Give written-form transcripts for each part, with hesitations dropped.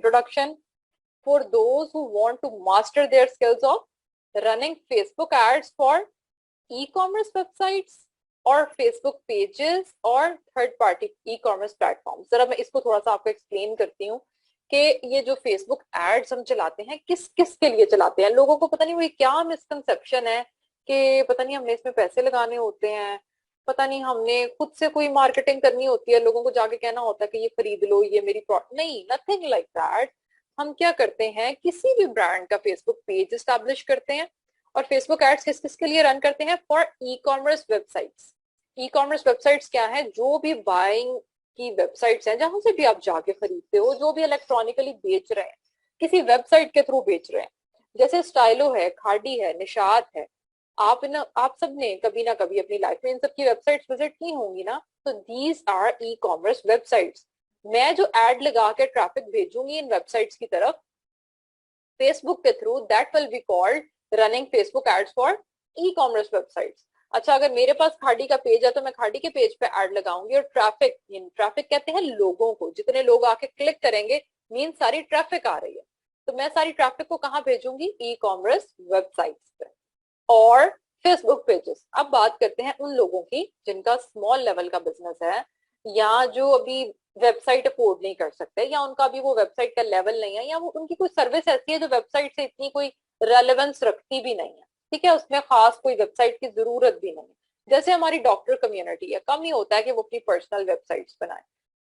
introduction for those who want to master their skills of running Facebook ads for e-commerce websites और Facebook pages और third party e-commerce platforms। जरा मैं इसको थोड़ा सा आपको एक्सप्लेन करती हूँ कि ये जो Facebook एड्स हम चलाते हैं किस किस के लिए चलाते हैं। लोगों को पता नहीं वो क्या मिसकंसेप्शन है कि पता नहीं हमने इसमें पैसे लगाने होते हैं, पता नहीं हमने खुद से कोई मार्केटिंग करनी होती है, लोगों को जाके कहना होता है कि ये खरीद लो, ये मेरी प्रोडक्ट। नहीं, नथिंग लाइक दैट। हम क्या करते हैं, किसी भी ब्रांड का फेसबुक पेज एस्टैब्लिश करते हैं और फेसबुक एड्स किस किस के लिए रन करते हैं, for e commerce websites. E commerce websites क्या है, जो भी बाइंग की वेबसाइट्स हैं, जहां से भी आप जाके खरीदते हो, जो भी इलेक्ट्रॉनिकली बेच रहे हैं, किसी वेबसाइट के थ्रू बेच रहे हैं, जैसे स्टाइलो है, खाड़ी है, निशात है। आप सब ने कभी ना कभी अपनी लाइफ में इन सब की वेबसाइट्स विजिट की होंगी ना। तो these R E commerce websites. मैं जो एड लगा के ट्रैफिक भेजूंगी इन वेबसाइट्स की तरफ फेसबुक के थ्रू, that will be called running Facebook ads for e commerce websites. अच्छा, अगर मेरे पास खाड़ी का पेज है तो मैं खाड़ी के पेज पे एड लगाऊंगी और ट्रैफिक कहते हैं लोगों को, जितने लोग आके क्लिक करेंगे मीन सारी ट्रैफिक आ रही है। तो मैं सारी ट्रैफिक को कहाँ भेजूंगी, ई कॉमर्स वेबसाइट्स पे और फेसबुक पेजेस। अब बात करते हैं उन लोगों की जिनका स्मॉल लेवल का बिजनेस है या जो अभी वेबसाइट अफोर्ड नहीं कर सकते, या उनका भी वो वेबसाइट का लेवल नहीं है, या वो उनकी कोई सर्विस ऐसी है जो वेबसाइट से इतनी कोई रेलेवेंस रखती भी नहीं है। ठीक है, उसमें खास कोई वेबसाइट की जरूरत भी नहीं है। जैसे हमारी डॉक्टर कम्युनिटी है, कम ही होता है कि वो अपनी पर्सनल वेबसाइट्स बनाए।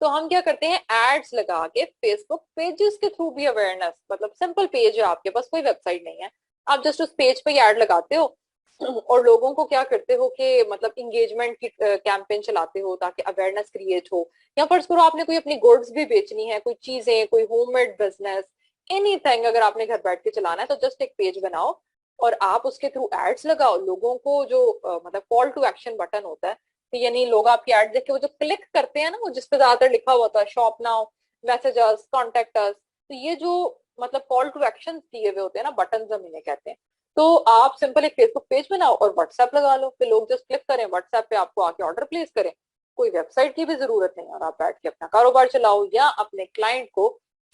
तो हम क्या करते हैं, एड्स लगा के फेसबुक पेजेस के थ्रू भी अवेयरनेस, मतलब सिंपल पेज है आपके पास, कोई वेबसाइट नहीं है, आप जस्ट उस पेज पे एड लगाते हो और लोगों को क्या करते हो कि मतलब इंगेजमेंट की कैंपेन चलाते हो ताकि अवेयरनेस क्रिएट हो। या फर्ज करो आपने कोई अपनी गुड्स भी बेचनी है, कोई चीजें, कोई होममेड बिजनेस, एनीथिंग अगर आपने घर बैठ के चलाना है तो जस्ट एक पेज बनाओ और आप उसके थ्रू एड्स लगाओ। लोगों को जो मतलब कॉल टू एक्शन बटन होता है, तो यानी लोग आपकी एड देख के वो जो क्लिक करते हैं ना, वो जिसपे ज्यादातर लिखा हुआ था shop now, message us, contact us, तो ये जो मतलब कॉल टू एक्शन दिए हुए होते हैं ना, बटन हम इन्हें कहते हैं। तो आप सिंपल एक फेसबुक पेज बनाओ और व्हाट्सएप लगा लो, फिर लोग जस्ट क्लिक करें व्हाट्सएप पे, आपको आके ऑर्डर प्लेस करें, कोई वेबसाइट की भी जरूरत नहीं, और आप बैठ के अपना कारोबार चलाओ या अपने क्लाइंट को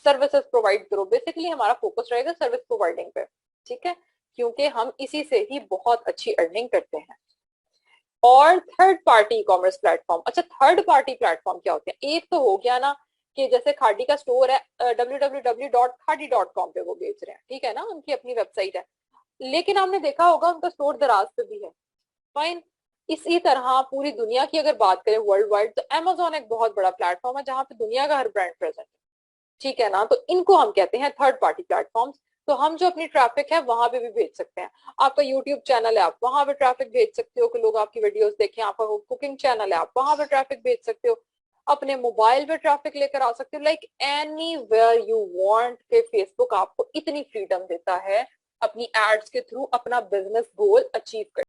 सर्विसेज प्रोवाइड करो। बेसिकली हमारा फोकस रहेगा सर्विस प्रोवाइडिंग पे, ठीक है, क्योंकि हम इसी से ही बहुत अच्छी अर्निंग करते हैं। और थर्ड पार्टी कॉमर्स प्लेटफॉर्म। अच्छा, थर्ड पार्टी प्लेटफॉर्म क्या होते हैं, एक तो हो गया ना कि जैसे खाड़ी का स्टोर है, www.khadi.com पे वो बेच रहे हैं, ठीक है ना, उनकी अपनी वेबसाइट है, लेकिन आपने देखा होगा उनका स्टोर दराज पे भी है, फाइन। इसी तरह पूरी दुनिया की अगर बात करें वर्ल्ड वाइड, तो अमेजोन एक बहुत बड़ा प्लेटफॉर्म है जहां पे दुनिया का हर ब्रांड प्रेजेंट है, ठीक है ना। तो इनको हम कहते हैं थर्ड पार्टी प्लेटफॉर्म्स। तो हम जो अपनी ट्रैफिक है वहां पे भी भेज सकते हैं। आपका यूट्यूब चैनल है, आप वहां पे ट्रैफिक भेज सकते हो कि लोग आपकी वीडियोस देखें। आपका कुकिंग चैनल है, आप वहां पे ट्रैफिक भेज सकते हो। अपने मोबाइल पे ट्रैफिक लेकर आ सकते हो, like anywhere you want के फेसबुक आपको इतनी फ्रीडम देता है अपनी एड्स के थ्रू अपना बिजनेस गोल अचीव कर